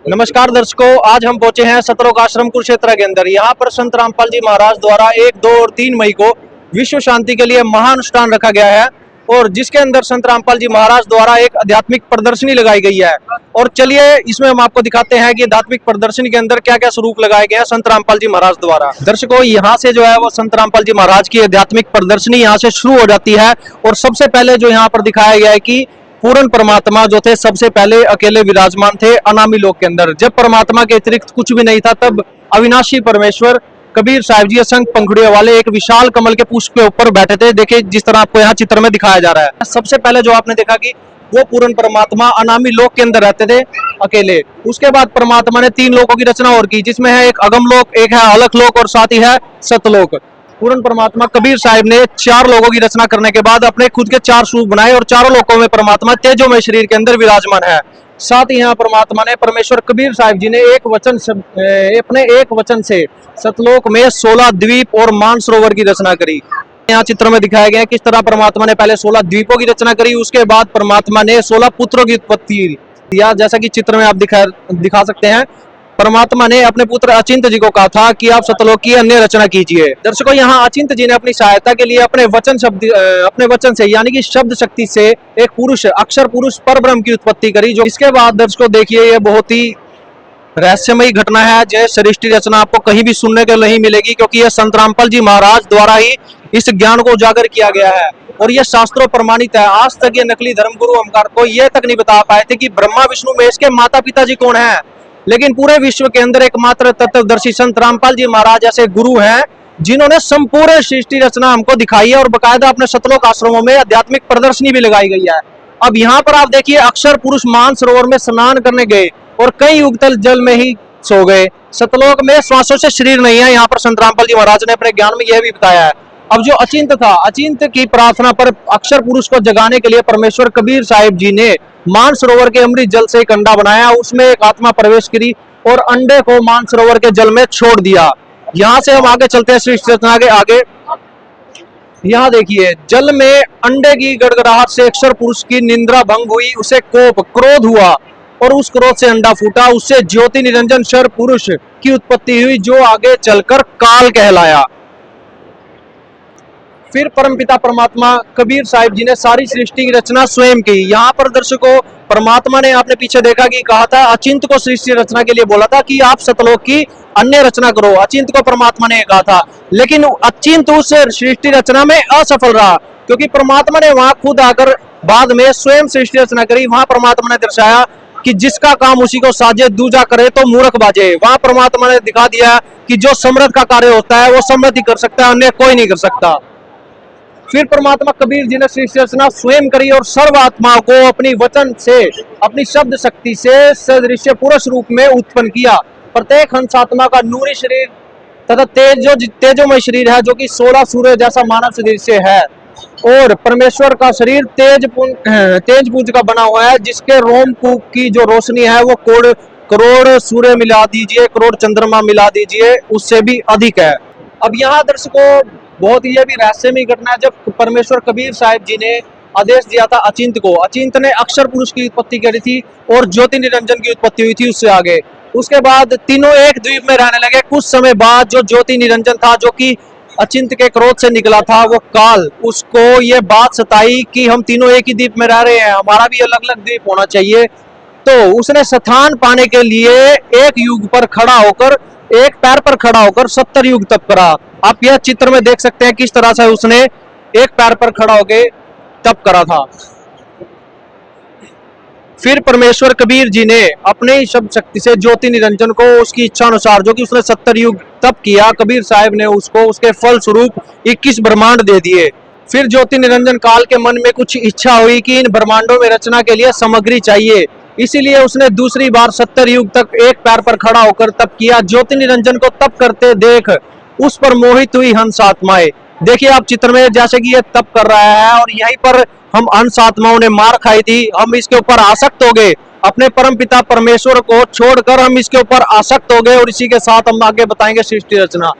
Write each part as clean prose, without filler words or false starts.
नमस्कार दर्शकों, आज हम पहुंचे हैं सतलोक आश्रम कुरुक्षेत्र के अंदर। यहाँ पर संत रामपाल जी महाराज द्वारा 1, 2 और 3 मई को विश्व शांति के लिए महानुष्ठान रखा गया है और जिसके अंदर संत रामपाल जी महाराज द्वारा एक आध्यात्मिक प्रदर्शनी लगाई गई है। और चलिए इसमें हम आपको दिखाते हैं कि आध्यात्मिक प्रदर्शनी के अंदर क्या क्या स्वरूप लगाए गए हैं संत रामपाल जी महाराज द्वारा। दर्शकों, यहाँ से जो है वो संत रामपाल जी महाराज की आध्यात्मिक प्रदर्शनी यहाँ से शुरू हो जाती है। और सबसे पहले जो यहाँ पर दिखाया गया है कि पूर्ण परमात्मा जो थे सबसे पहले अकेले विराजमान थे अनामी लोक के अंदर। जब परमात्मा के अतिरिक्त कुछ भी नहीं था, तब अविनाशी परमेश्वर कबीर साहिब जी असंख्य पंखुड़ियों वाले एक विशाल कमल के पुष्प के ऊपर बैठे थे। देखिए जिस तरह आपको यहाँ चित्र में दिखाया जा रहा है। सबसे पहले जो आपने देखा कि वो पूर्ण परमात्मा अनामी लोक के अंदर रहते थे अकेले। उसके बाद परमात्मा ने 3 लोकों की रचना और की, जिसमें है एक अगम लोक, एक है अलख लोक और साथ ही है सतलोक। पूर्ण परमात्मा कबीर साहिब ने 4 लोगों की रचना करने के बाद अपने खुद के 4 स्वरूप बनाए और चारों लोकों में परमात्मा तेजोमय शरीर के अंदर विराजमान है। साथ ही यहाँ परमात्मा ने परमेश्वर कबीर साहिब जी ने अपने एक वचन से सतलोक में 16 द्वीप और मानसरोवर की रचना करी। यहाँ चित्र में दिखाया गया है किस तरह परमात्मा ने पहले 16 द्वीपों की रचना करी, उसके बाद परमात्मा ने 16 पुत्रों की उत्पत्ति दिया। जैसा कि चित्र में आप दिखा सकते हैं, परमात्मा ने अपने पुत्र अचिंत जी को कहा था कि आप सतलोक की अन्य रचना कीजिए। दर्शकों, यहाँ अचिंत जी ने अपनी सहायता के लिए अपने वचन से यानी कि शब्द शक्ति से एक पुरुष, अक्षर पुरुष परब्रह्म की उत्पत्ति करी। जो इसके बाद दर्शकों देखिए, ये बहुत ही रहस्यमयी घटना है। जय सृष्टि रचना आपको कहीं भी सुनने को नहीं मिलेगी, क्योंकि यह संत रामपाल जी महाराज द्वारा ही इस ज्ञान को उजागर किया गया है और यह शास्त्रों प्रमाणित है। आज तक ये नकली धर्मगुरु हमकार को यह तक नहीं बता पाए थे कि ब्रह्मा विष्णु महेश के माता पिता जी कौन है। लेकिन पूरे विश्व के अंदर एकमात्र तत्वदर्शी संत रामपाल जी महाराज ऐसे गुरु हैं जिन्होंने संपूर्ण सृष्टि रचना हमको दिखाई है और बकायदा अपने सतलोक आश्रमों में आध्यात्मिक प्रदर्शनी भी लगाई गई है। अब यहाँ पर आप देखिए, अक्षर पुरुष मानसरोवर में स्नान करने गए और कई युगतल जल में ही सो गए। सतलोक में श्वासों से शरीर नहीं है, यहाँ पर संत रामपाल जी महाराज ने अपने ज्ञान में यह भी बताया है। अब जो अचिंत था, अचिंत की प्रार्थना पर अक्षर पुरुष को जगाने के लिए परमेश्वर कबीर साहिब जी ने मानसरोवर के अमृत जल से एक अंडा बनाया, उसमें एक आत्मा प्रवेश करी और अंडे को मानसरोवर के जल में छोड़ दिया। यहां से हम आगे चलते हैं सृष्टि रचना के आगे। यहाँ देखिए, जल में अंडे की गड़गड़ाहट से अक्षर पुरुष की निंद्रा भंग हुई, उसे क्रोध हुआ और उस क्रोध से अंडा फूटा, उससे ज्योति निरंजन शर पुरुष की उत्पत्ति हुई, जो आगे चलकर काल कहलाया। फिर परमपिता परमात्मा कबीर साहिब जी ने सारी सृष्टि की रचना स्वयं की। यहाँ पर दर्शकों, परमात्मा ने आपने पीछे देखा कि कहा था, अचिंत को सृष्टि रचना के लिए बोला था कि आप सतलोक की अन्य रचना करो। अचिंत को परमात्मा ने कहा था, लेकिन अचिंत उस सृष्टि रचना में असफल रहा, क्योंकि परमात्मा ने वहां खुद आकर बाद में स्वयं सृष्टि रचना करी। वहां परमात्मा ने दर्शाया कि जिसका काम उसी को साजे, दूजा करे तो मूर्ख बाजे। वहां परमात्मा ने दिखा दिया कि जो समृद्ध का कार्य होता है वो समृद्धि कर सकता है, अन्य कोई नहीं कर सकता। फिर परमात्मा कबीर जी ने सृष्टि रचना स्वयं करी और सर्व आत्माओं को अपनी वचन से, अपनी शब्द शक्ति से सदृश्य पुरुष रूप में उत्पन्न किया। प्रत्येक हंस आत्मा का नूरी शरीर तथा तेजोमय शरीर है, जो कि 16 सूर्य जैसा मानव शरीर से है। और परमेश्वर का शरीर तेज पुंज का बना हुआ है, जिसके रोमकूप की जो रोशनी है वो करोड़ सूर्य मिला दीजिए, करोड़ चंद्रमा मिला दीजिए, उससे भी अधिक है। अब यहाँ दर्शकों, बहुत ही ये भी रहस्यमय घटना है। जब परमेश्वर कबीर साहिब जी ने आदेश दिया था अचिंत को, अचिंत ने अक्षर पुरुष की उत्पत्ति करी थी और ज्योति निरंजन की उत्पत्ति हुई थी उससे आगे। उसके बाद तीनों एक द्वीप में रहने लगे। कुछ समय बाद जो ज्योति निरंजन था, जो कि अचिंत के क्रोध से निकला था, वो काल, उसको ये बात सताई कि हम तीनों एक ही द्वीप में रह रहे हैं, हमारा भी अलग अलग द्वीप होना चाहिए। तो उसने स्थान पाने के लिए एक युग पर खड़ा होकर, एक पैर पर खड़ा होकर 70 युग तप करा। आप यह चित्र में देख सकते हैं किस तरह से उसने एक पैर पर खड़ा होकर तप करा था। फिर परमेश्वर कबीर जी ने अपने ही शब्द शक्ति से ज्योति निरंजन को उसकी इच्छा अनुसार, जो कि उसने 70 युग तप किया, कबीर साहिब ने उसको उसके फल स्वरूप 21 ब्रह्मांड दे दिए। फिर ज्योति निरंजन काल के मन में कुछ इच्छा हुई कि इन ब्रह्मांडों में रचना के लिए सामग्री चाहिए, इसीलिए उसने दूसरी बार 70 युग तक एक पैर पर खड़ा होकर तप किया। ज्योति निरंजन को तप करते देख उस पर मोहित हुई हंस आत्माएं। देखिए आप चित्र में, जैसे कि ये तप कर रहा है और यहीं पर हम हंस आत्माओं ने मार खाई थी, हम इसके ऊपर आसक्त हो गए। अपने परम पिता परमेश्वर को छोड़कर हम इसके ऊपर आसक्त हो गए और इसी के साथ हम आगे बताएंगे सृष्टि रचना।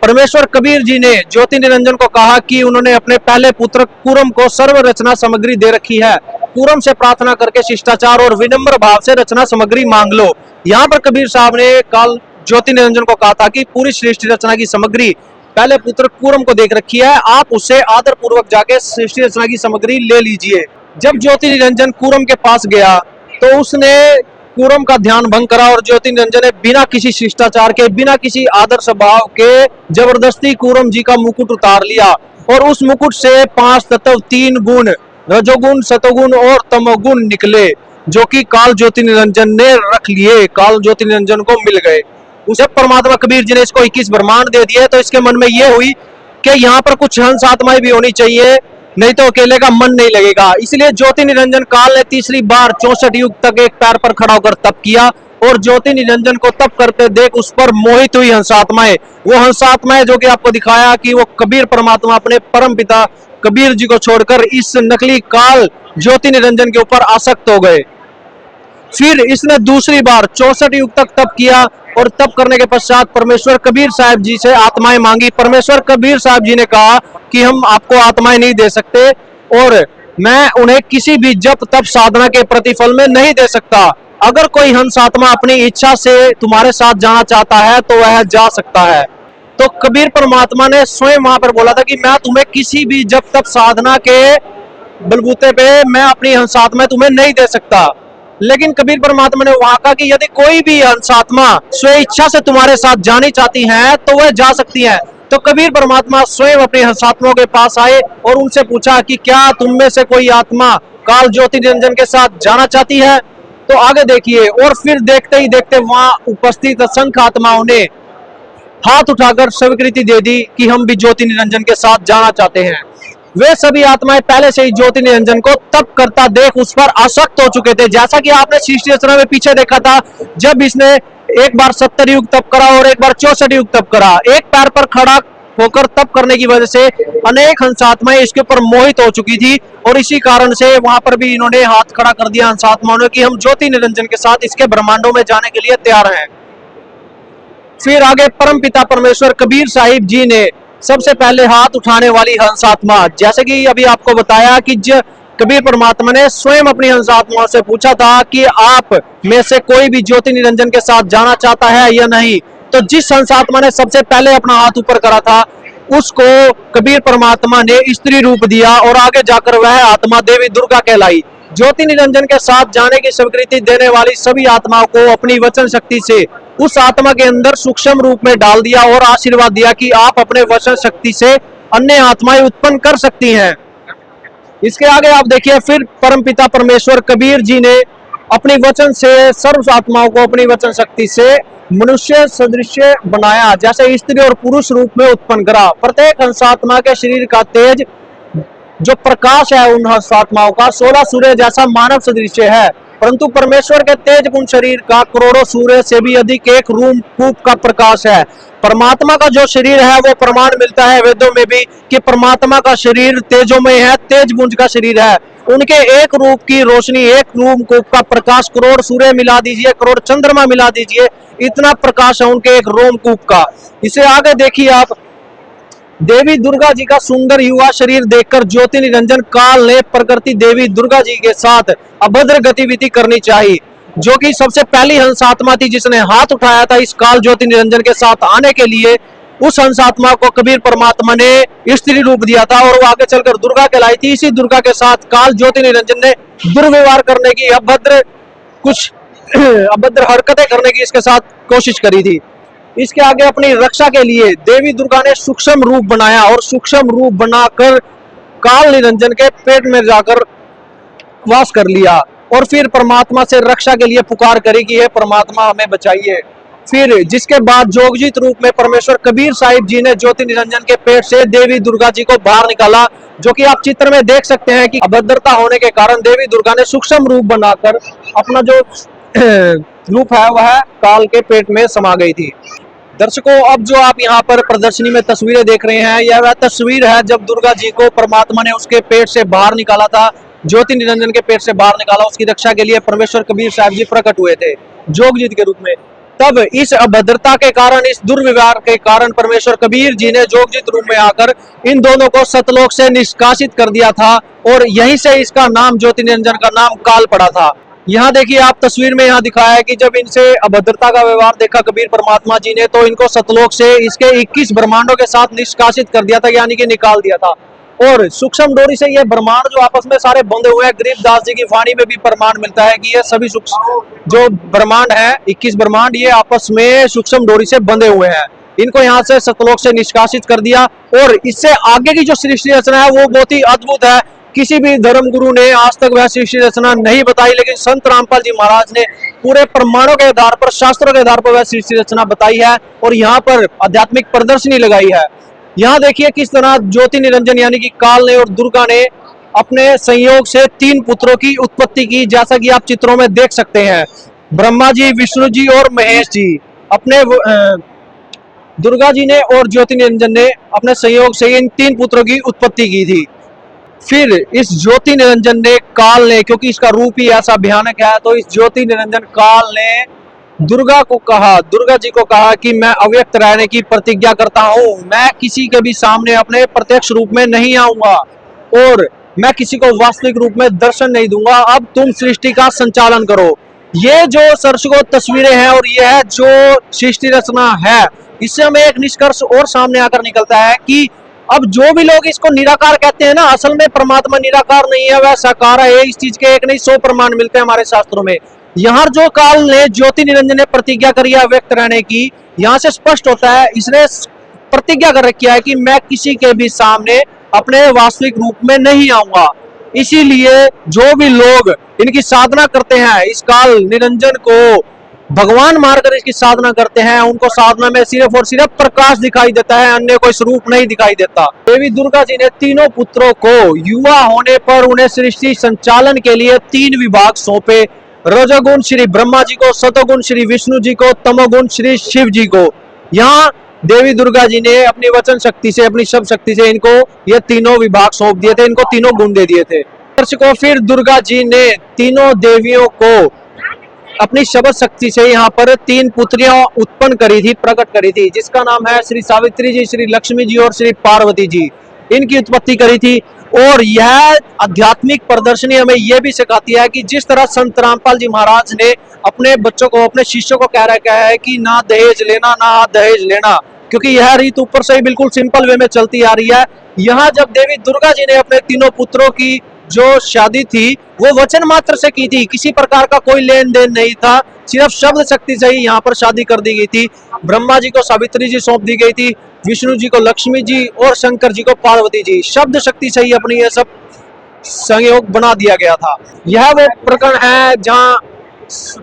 परमेश्वर कबीर जी ने ज्योति निरंजन को कहा कि उन्होंने अपने पहले पुत्र कुरम को सर्व रचना सामग्री दे रखी है, कूरम से प्रार्थना करके शिष्टाचार और विनम्र भाव से रचना सामग्री मांग लो। यहाँ पर कबीर साहब ने काल ज्योति निरंजन को कहा था कि पूरी सृष्टि रचना की सामग्री पहले पुत्र कूरम को देख रखी है, आप उससे आदर पूर्वक जाके सृष्टि रचना की सामग्री ले लीजिए। जब ज्योति निरंजन कूरम के पास गया तो उसने कूरम का ध्यान भंग करा और ज्योति निरंजन ने बिना किसी शिष्टाचार के, बिना किसी आदर स्वभाव के जबरदस्ती कूरम जी का मुकुट उतार लिया और उस मुकुट से 5 तत्व 3 गुण रजोगुण, सतोगुण और तमोगुण निकले, जो कि काल ज्योति निरंजन ने रख लिए, काल ज्योति निरंजन को मिल गए। उसे परमात्मा कबीर जी ने इसको 21 ब्रह्मांड दे दिए, तो इसके मन में ये हुई कि यहाँ पर कुछ हंस आत्माएं भी होनी चाहिए, नहीं तो अकेले का मन नहीं लगेगा। इसलिए ज्योति निरंजन काल ने तीसरी बार 64 युग तक एक पैर पर खड़ा होकर तप किया और ज्योति निरंजन को तप करते देख उस पर मोहित हुई हंसात्माएं। वो हंसात्माएं जो कि आपको दिखाया कि वो कबीर परमात्मा अपने परम पिता कबीर जी को छोड़कर इस नकली काल ज्योति निरंजन के ऊपर आसक्त हो गए। फिर इसने दूसरी बार 64 युग तक तप किया और तप करने के पश्चात परमेश्वर कबीर साहब जी से आत्माएं मांगी। परमेश्वर कबीर साहब जी ने कहा कि हम आपको आत्माएं नहीं दे सकते और मैं उन्हें किसी भी जप तप साधना के प्रतिफल में नहीं दे सकता। अगर कोई हंस आत्मा अपनी इच्छा से तुम्हारे साथ जाना चाहता है तो वह जा सकता है। तो कबीर परमात्मा ने स्वयं वहां पर बोला था कि मैं तुम्हें किसी भी जप तप साधना के बलबूते पे मैं अपनी हंस आत्मा तुम्हें नहीं दे सकता। लेकिन कबीर परमात्मा ने वहां कहा कि यदि कोई भी हंसात्मा स्व इच्छा से तुम्हारे साथ जानी चाहती है तो वह जा सकती है। तो कबीर परमात्मा स्वयं अपनी हंसात्माओं के पास आए और उनसे पूछा कि क्या तुम में से कोई आत्मा काल ज्योति निरंजन के साथ जाना चाहती है। तो आगे देखिए, और फिर देखते ही देखते वहां उपस्थित असंख्य आत्माओं ने हाथ उठाकर स्वीकृति दे दी कि हम भी ज्योति निरंजन के साथ जाना चाहते हैं। वे सभी आत्माएं पहले से ही ज्योति निरंजन को तप करता देख उस पर आसक्त हो चुके थे। जैसा कि आपने सृष्टि रचना में पीछे देखा था, जब इसने एक बार 70 युग तप करा और एक बार 64 युग तप करा, एक पैर पर खड़ा होकर तप करने की वजह से अनेक हंसात्माएं इसके ऊपर मोहित हो चुकी थी और इसी कारण से वहां पर भी इन्होंने हाथ खड़ा कर दिया हंसात्माओं ने कि हम ज्योति निरंजन के साथ इसके ब्रह्मांडों में जाने के लिए तैयार हैं। फिर आगे परम पिता परमेश्वर कबीर साहिब जी ने सबसे पहले हाथ उठाने वाली हंसात्मा, जैसे कि अभी आपको बताया कि कबीर परमात्मा ने स्वयं अपनी हंसात्मा से पूछा था कि आप में से कोई भी ज्योति निरंजन के साथ जाना चाहता है या नहीं। तो जिस हंसात्मा ने सबसे पहले अपना हाथ ऊपर करा था उसको कबीर परमात्मा ने स्त्री रूप दिया और आगे जाकर वह आत्मा देवी दुर्गा कहलाई। ज्योति निरंजन के साथ जाने की स्वीकृति देने वाली सभी आत्माओं को अपनी वचन शक्ति से उस आत्मा के अंदर सूक्ष्म रूप में डाल दिया और आशीर्वाद दिया कि आप अपने वचन शक्ति से अन्य आत्माएं उत्पन्न कर सकती हैं। इसके आगे आप देखिए, फिर परमपिता परमेश्वर कबीर जी ने अपनी वचन से सर्व आत्माओं को अपनी वचन शक्ति से मनुष्य सदृश बनाया, जैसे स्त्री और पुरुष रूप में उत्पन्न करा। प्रत्येक हंसात्मा के शरीर का तेज जो प्रकाश है उन हंसात्माओं का 16 सूर्य जैसा मानव सदृश है, परंतु परमेश्वर के तेज गुण शरीर का करोड़ों सूर्य से भी अधिक एक रूम कूप का प्रकाश है। परमात्मा का जो शरीर है वो प्रमाण मिलता है वेदों में भी कि परमात्मा का शरीर तेजोमय है, तेज गुंज का शरीर है। उनके एक रूप की रोशनी, एक रूम कूप का प्रकाश करोड़ सूर्य मिला दीजिए, करोड़ चंद्रमा मिला दीजिए, इतना प्रकाश है उनके एक रोम कूप का। इसे आगे देखिए आप, देवी दुर्गा जी का सुंदर युवा शरीर देखकर ज्योति निरंजन काल ने प्रकृति देवी दुर्गा जी के साथ अभद्र गतिविधि करनी चाहिए, जो कि सबसे पहली हंसात्मा थी जिसने हाथ उठाया था इस काल ज्योति निरंजन के साथ आने के लिए। उस हंसात्मा को कबीर परमात्मा ने स्त्री रूप दिया था और वो आगे चलकर दुर्गा कहलाई थी। इसी दुर्गा के साथ काल ज्योति निरंजन ने दुर्व्यवहार करने की, अभद्र हरकतें करने की इसके साथ कोशिश करी थी। इसके आगे अपनी रक्षा के लिए देवी दुर्गा ने सूक्ष्म रूप बनाया और सूक्ष्म रूप बनाकर काल निरंजन के पेट में जाकर वास कर लिया और फिर परमात्मा से रक्षा के लिए पुकार करी कि हे परमात्मा हमें बचाइए। फिर जिसके बाद जोगजीत रूप में परमेश्वर कबीर साहिब जी ने ज्योति निरंजन के पेट से देवी दुर्गा जी को बाहर निकाला, जो कि आप चित्र में देख सकते हैं कि अभद्रता होने के कारण देवी दुर्गा ने सूक्ष्म रूप बनाकर अपना जो रूप है वह काल के पेट में समा गई थी। दर्शकों, अब जो आप यहाँ पर प्रदर्शनी में तस्वीरें देख रहे हैं, यह वह तस्वीर है जब दुर्गा जी को परमात्मा ने उसके पेट से बाहर निकाला था, ज्योति निरंजन के पेट से बाहर निकाला। उसकी रक्षा के लिए परमेश्वर कबीर साहब जी प्रकट हुए थे जोगजीत के रूप में। तब इस अभद्रता के कारण, इस दुर्व्यवहार के कारण परमेश्वर कबीर जी ने जोगजीत रूप में आकर इन दोनों को सतलोक से निष्कासित कर दिया था और यहीं से इसका नाम ज्योति निरंजन का नाम काल पड़ा था। यहाँ देखिए आप तस्वीर में यहाँ दिखाया है कि जब इनसे अभद्रता का व्यवहार देखा कबीर परमात्मा जी ने, तो इनको सतलोक से इसके 21 ब्रह्मांडों के साथ निष्कासित कर दिया था, यानी कि निकाल दिया था। और सूक्ष्म डोरी से ये ब्रह्मांड जो आपस में सारे बंधे हुए हैं, गरीबदास जी की वाणी में भी प्रमाण मिलता है कि ये सभी जो ब्रह्मांड है 21 ब्रह्मांड, ये आपस में सूक्ष्म डोरी से बंधे हुए हैं। इनको यहाँ से सतलोक से निष्कासित कर दिया। और इससे आगे की जो सृष्टि रचना है वो बहुत ही अद्भुत है। किसी भी धर्म गुरु ने आज तक वह सृष्टि रचना नहीं बताई, लेकिन संत रामपाल जी महाराज ने पूरे प्रमाणों के आधार पर, शास्त्रों के आधार पर वह सृष्टि रचना बताई है और यहाँ पर आध्यात्मिक प्रदर्शनी लगाई है। यहाँ देखिए किस तरह ज्योति निरंजन यानी कि काल ने और दुर्गा ने अपने संयोग से 3 पुत्रों की उत्पत्ति की, जैसा कि आप चित्रों में देख सकते हैं। ब्रह्मा जी, विष्णु जी और महेश जी, अपने दुर्गा जी ने और ज्योति निरंजन ने अपने संयोग से इन 3 पुत्रों की उत्पत्ति की थी। फिर इस ज्योति निरंजन ने काल ने, क्योंकि इसका रूप ही ऐसा भयानक है, तो इस ज्योति निरंजन काल ने दुर्गा जी को कहा कि मैं अव्यक्त रहने की प्रतिज्ञा करता हूं, मैं किसी के भी सामने अपने प्रत्यक्ष रूप में नहीं आऊंगा और मैं किसी को वास्तविक रूप में दर्शन नहीं दूंगा, अब तुम सृष्टि का संचालन करो। ये जो दर्शकों तस्वीरें हैं और यह है जो सृष्टि रचना है, इससे हमें एक निष्कर्ष और सामने आकर निकलता है कि अब जो भी लोग इसको निराकार कहते हैं ना, असल में परमात्मा निराकार नहीं है, वह साकार है। इस चीज के एक नहीं 100 प्रमाण मिलते हैं हमारे शास्त्रों में। यहाँ जो काल ने, ज्योति निरंजन ने प्रतिज्ञा करी है व्यक्त रहने की, यहाँ से स्पष्ट होता है इसने प्रतिज्ञा कर रखी है कि मैं किसी के भी सामने अपने वास्तविक रूप में नहीं आऊंगा। इसीलिए जो भी लोग इनकी साधना करते हैं, इस काल निरंजन को भगवान मानकर इसकी साधना करते हैं, उनको साधना में सिर्फ और सिर्फ प्रकाश दिखाई देता है, अन्य कोई स्वरूप नहीं दिखाई देता। देवी दुर्गा जी ने तीनों पुत्रों को युवा होने पर उन्हें सृष्टि संचालन के लिए 3 विभाग सौंपे। रजोगुण श्री ब्रह्मा जी को, सतोगुण श्री विष्णु जी को, तमोगुण श्री शिव जी को। यहाँ देवी दुर्गा जी ने अपनी वचन शक्ति से, अपनी शब्द शक्ति से इनको ये तीनों विभाग सौंप दिए थे, इनको तीनों गुण दे दिए थे। दर्शकों, फिर दुर्गा जी ने तीनों देवियों को अपनी शब्द शक्ति से यहाँ पर 3 पुत्रियां उत्पन्न करी थी, प्रकट करी थी, जिसका नाम है श्री सावित्री जी, श्री लक्ष्मी जी और श्री पार्वती जी। इनकी उत्पत्ति करी थी। और यह आध्यात्मिक प्रदर्शनी हमें यह भी सिखाती है कि जिस तरह संत रामपाल जी महाराज ने अपने बच्चों को, अपने शिष्यों को कह रखा है कि ना दहेज लेना, ना दहेज लेना, क्योंकि यह रीत ऊपर से ही बिल्कुल सिंपल वे में चलती आ रही है। यहाँ जब देवी दुर्गा जी ने अपने तीनों पुत्रों की जो शादी थी वो वचन मात्र से की थी, किसी प्रकार का कोई लेन देन नहीं था, सिर्फ शब्द शक्ति से ही यहाँ पर शादी कर दी गई थी। ब्रह्मा जी को सावित्री जी सौंप दी गई थी, विष्णु जी को लक्ष्मी जी और शंकर जी को पार्वती जी। शब्द शक्ति से ही अपनी ये सब संयोग बना दिया गया था। यह वो प्रकरण है जहाँ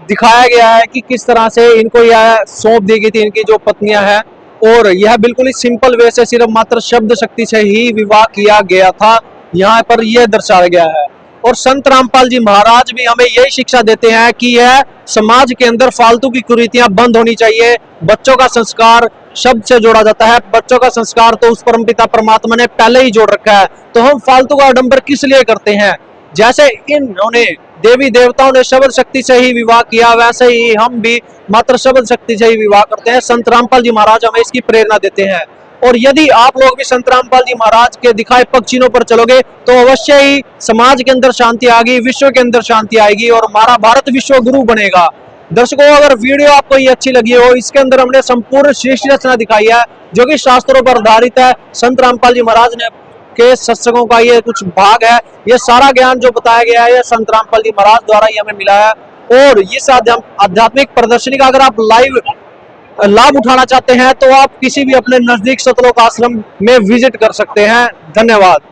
दिखाया गया है कि किस तरह से इनको यह सौंप दी गई थी, इनकी जो पत्नियां हैं, और यह बिल्कुल ही सिंपल वे से सिर्फ मात्र शब्द शक्ति से ही विवाह किया गया था, यहाँ पर यह दर्शाया गया है। और संत रामपाल जी महाराज भी हमें यही शिक्षा देते हैं कि यह समाज के अंदर फालतू की कुरीतियां बंद होनी चाहिए। बच्चों का संस्कार शब्द से जोड़ा जाता है, बच्चों का संस्कार तो उस परमपिता परमात्मा ने पहले ही जोड़ रखा है, तो हम फालतू का आडंबर किस लिए करते हैं। जैसे इन्होंने देवी देवताओं ने शब्द शक्ति से ही विवाह किया, वैसे ही हम भी मात्र शब्द शक्ति से ही विवाह करते हैं। संत रामपाल जी महाराज हमें इसकी प्रेरणा देते हैं। और यदि आप लोग भी संत रामपाल जी महाराज के दिखाए पग चिन्हों पर चलोगे तो अवश्य ही समाज के अंदर शांति आएगी, विश्व के अंदर शांति आएगी और हमारा भारत विश्व गुरु बनेगा। दर्शकों, अगर वीडियो आपको ये अच्छी लगी हो, इसके अंदर हमने संपूर्ण सृष्टि रचना दिखाई है जो कि शास्त्रों पर आधारित है। संत रामपाल जी महाराज ने के सत्संगों का ये कुछ भाग है। ये सारा ज्ञान जो बताया गया है, ये संत रामपाल जी महाराज द्वारा ही हमें मिला है। और इस आध्यात्मिक प्रदर्शनी का अगर आप लाइव लाभ उठाना चाहते हैं तो आप किसी भी अपने नजदीक सतलोक आश्रम में विजिट कर सकते हैं। धन्यवाद।